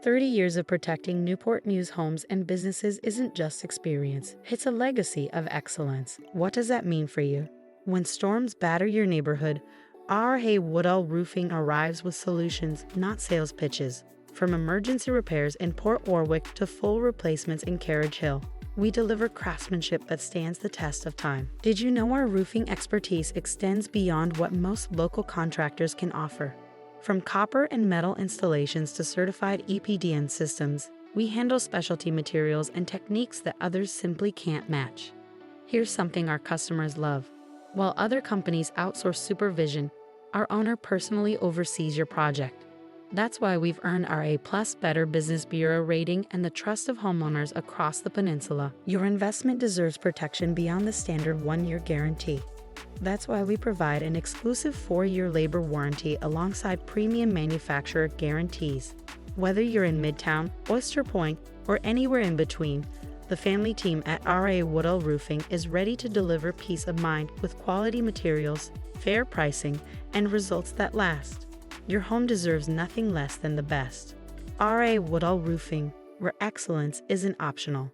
30 years of protecting Newport News homes and businesses isn't just experience, it's a legacy of excellence. What does that mean for you? When storms batter your neighborhood, R.A. Woodall Roofing arrives with solutions, not sales pitches. From emergency repairs in Port Warwick to full replacements in Carriage Hill, we deliver craftsmanship that stands the test of time. Did you know our roofing expertise extends beyond what most local contractors can offer? From copper and metal installations to certified EPDM systems, we handle specialty materials and techniques that others simply can't match. Here's something our customers love. While other companies outsource supervision, our owner personally oversees your project. That's why we've earned our A+ Better Business Bureau rating and the trust of homeowners across the peninsula. Your investment deserves protection beyond the standard 1-year guarantee. That's why we provide an exclusive 4-year labor warranty alongside premium manufacturer guarantees. Whether you're in Midtown, Oyster Point, or anywhere in between, the family team at R.A. Woodall Roofing is ready to deliver peace of mind with quality materials, fair pricing, and results that last. Your home deserves nothing less than the best. R.A. Woodall Roofing, where excellence isn't optional.